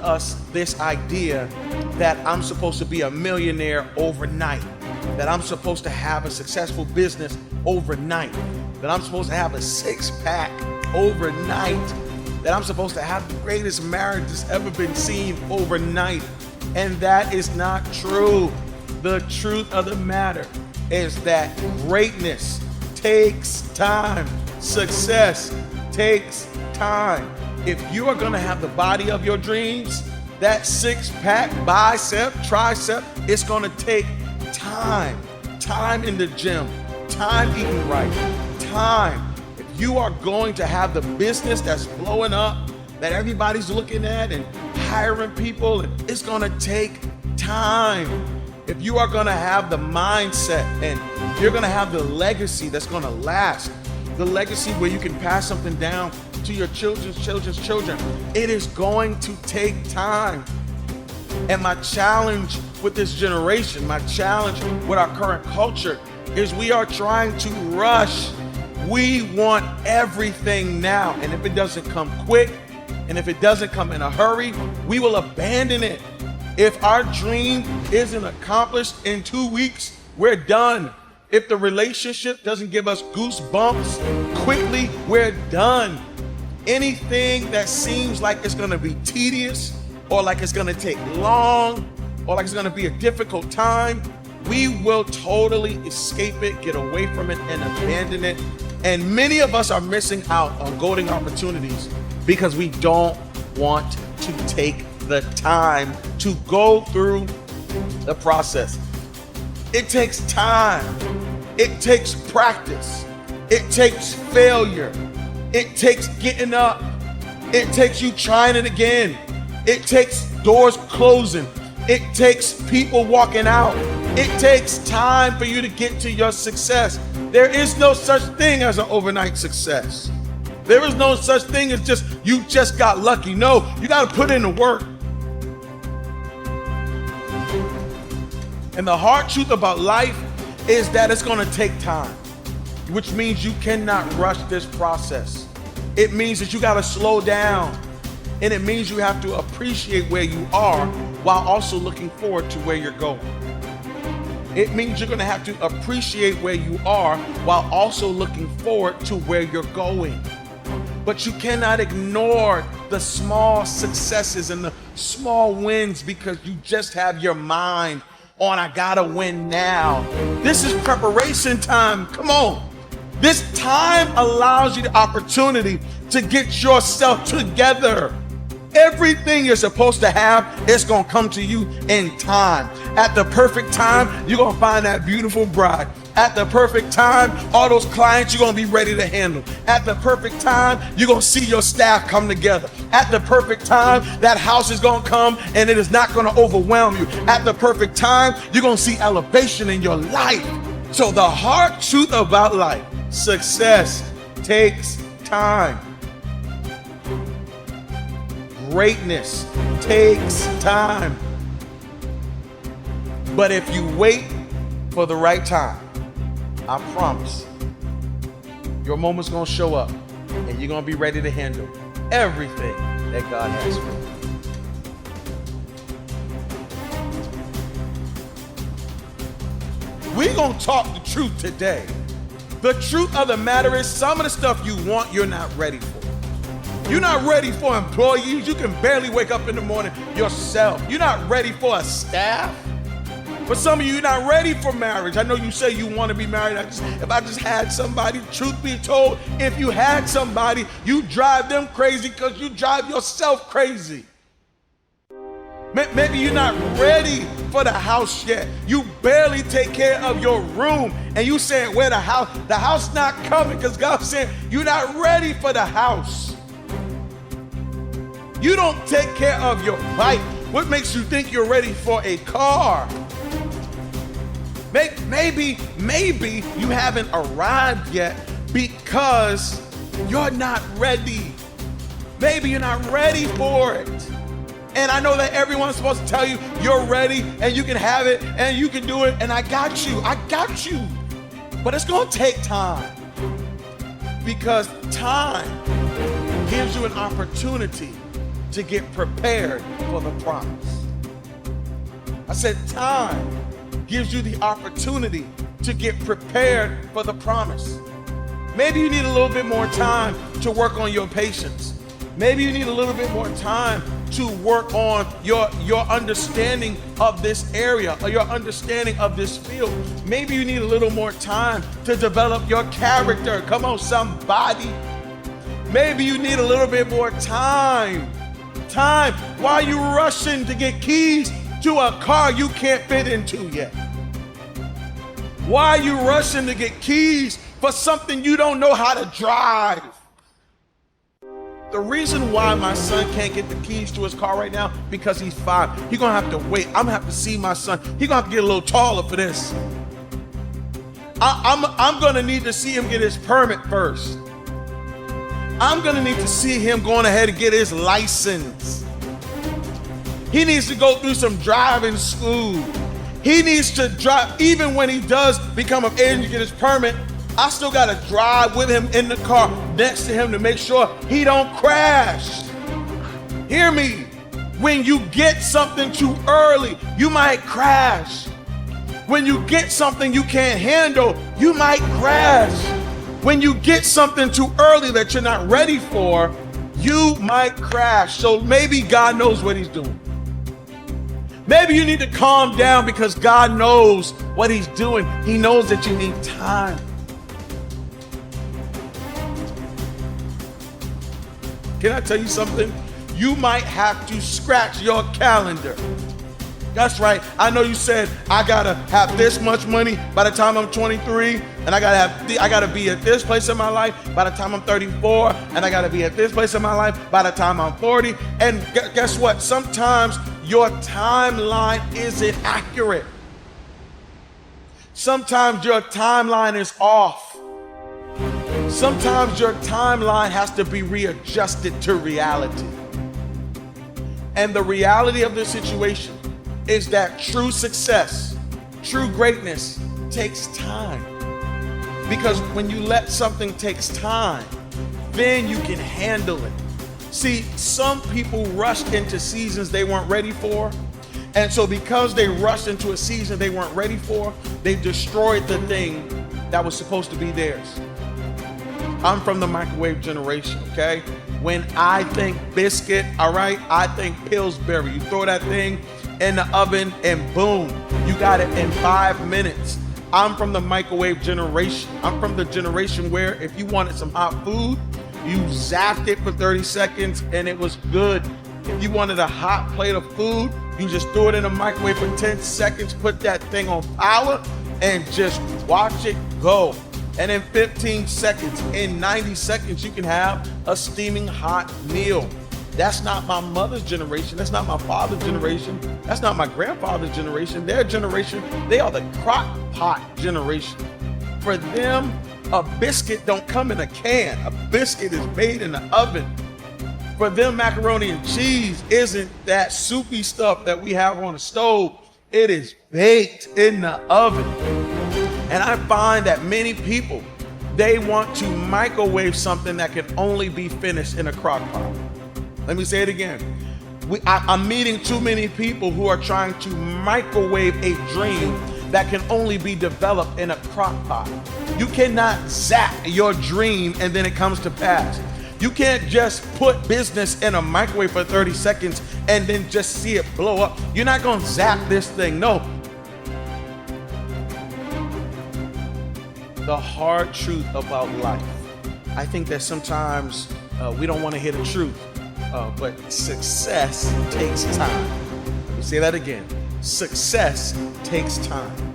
us this idea that I'm supposed to be a millionaire overnight, that I'm supposed to have a successful business overnight, that I'm supposed to have a six-pack overnight, that I'm supposed to have the greatest marriage that's ever been seen overnight. And that is not true. The truth of the matter is that greatness takes time. Success takes time. If you are going to have the body of your dreams, that six-pack, bicep, tricep, it's going to take time. Time in the gym, time eating right, time. If you are going to have the business that's blowing up, that everybody's looking at and hiring people, it's going to take time. If you are going to have the mindset and you're going to have the legacy that's going to last, the legacy where you can pass something down to your children's children, it is going to take time. And my challenge with this generation, my challenge with our current culture is we are trying to rush. We want everything now. And if it doesn't come quick, and if it doesn't come in a hurry, we will abandon it. If our dream isn't accomplished in 2 weeks, we're done. If the relationship doesn't give us goosebumps quickly, we're done. Anything that seems like it's gonna be tedious, or like it's gonna take long, or like it's gonna be a difficult time, we will totally escape it, get away from it, and abandon it. And many of us are missing out on golden opportunities because we don't want to take the time to go through the process. It takes time. It takes practice. It takes failure. It takes getting up. It takes you trying it again. It takes doors closing. It takes people walking out. It takes time for you to get to your success. There is no such thing as an overnight success. There is no such thing as you just got lucky. No, you got to put in the work. And the hard truth about life is that it's going to take time, which means you cannot rush this process. It means that you got to slow down. And it means you have to appreciate where you are while also looking forward to where you're going. It means you're going to have to appreciate where you are while also looking forward to where you're going. But you cannot ignore the small successes and the small wins because you just have your mind on, I gotta win now. This is preparation time. Come on. This time allows you the opportunity to get yourself together. Everything you're supposed to have, it's gonna come to you in time. At the perfect time, you're gonna find that beautiful bride. At the perfect time, all those clients you're gonna be ready to handle. At the perfect time, you're gonna see your staff come together. At the perfect time, that house is gonna come and it is not gonna overwhelm you. At the perfect time, you're gonna see elevation in your life. So the hard truth about life, success takes time. Greatness takes time. But if you wait for the right time, I promise your moment's gonna show up and you're gonna be ready to handle everything that God has for you. We're gonna talk the truth today. The truth of the matter is some of the stuff you want, you're not ready for. You're not ready for employees. You can barely wake up in the morning yourself. You're not ready for a staff. For some of you, you're not ready for marriage. I know you say you want to be married. If I just had somebody, truth be told, if you had somebody, you drive them crazy because you drive yourself crazy. Maybe you're not ready for the house yet. You barely take care of your room. And you saying, where the house? The house not coming because God's saying, you're not ready for the house. You don't take care of your bike. What makes you think you're ready for a car? Maybe you haven't arrived yet because you're not ready. Maybe you're not ready for it. And I know that everyone's supposed to tell you you're ready and you can have it and you can do it and I got you. But it's gonna take time because time gives you an opportunity to get prepared for the promise. I said time gives you the opportunity to get prepared for the promise. Maybe you need a little bit more time to work on your patience. Maybe you need a little bit more time to work on your understanding of this area or your understanding of this field. Maybe you need a little more time to develop your character. Come on, somebody. Maybe you need a little bit more time. Why are you rushing to get keys to a car you can't fit into yet? Why are you rushing to get keys for something you don't know how to drive? The reason why my son can't get the keys to his car right now, because he's 5. He's gonna have to wait. I'm gonna have to see my son. He's gonna have to get a little taller for this. I'm gonna need to see him get his permit first. I'm gonna need to see him going ahead and get his license. He needs to go through some driving school. He needs to drive. Even when he does become of age and get his permit, I still gotta drive with him in the car next to him to make sure he don't crash. Hear me. When you get something too early, you might crash. When you get something you can't handle, you might crash. When you get something too early that you're not ready for, you might crash. So maybe God knows what he's doing. Maybe you need to calm down because God knows what he's doing. He knows that you need time. Can I tell you something? You might have to scratch your calendar. That's right. I know you said, I gotta have this much money by the time I'm 23, and I gotta be at this place in my life by the time I'm 34, and I gotta be at this place in my life by the time I'm 40. And guess what? Sometimes your timeline isn't accurate. Sometimes your timeline is off. Sometimes your timeline has to be readjusted to reality. And the reality of the situation is that true success, true greatness takes time. Because when you let something takes time, then you can handle it. See, some people rushed into seasons they weren't ready for. And so because they rushed into a season they weren't ready for, they destroyed the thing that was supposed to be theirs. I'm from the microwave generation, okay? When I think biscuit, all right, I think Pillsbury. You throw that thing in the oven and boom, you got it in 5 minutes. I'm from the microwave generation. I'm from the generation where if you wanted some hot food, you zapped it for 30 seconds and it was good. If you wanted a hot plate of food, you just threw it in the microwave for 10 seconds, put that thing on power and just watch it go. And in 15 seconds, in 90 seconds, you can have a steaming hot meal. That's not my mother's generation. That's not my father's generation. That's not my grandfather's generation. Their generation, they are the crock pot generation. For them, a biscuit don't come in a can. A biscuit is made in the oven. For them, macaroni and cheese isn't that soupy stuff that we have on the stove. It is baked in the oven. And I find that many people, they want to microwave something that can only be finished in a crock pot. Let me say it again. I'm meeting too many people who are trying to microwave a dream that can only be developed in a crock pot. You cannot zap your dream and then it comes to pass. You can't just put business in a microwave for 30 seconds and then just see it blow up. You're not gonna zap this thing, no. The hard truth about life. I think that sometimes we don't want to hear the truth, but success takes time. Let me say that again. Success takes time.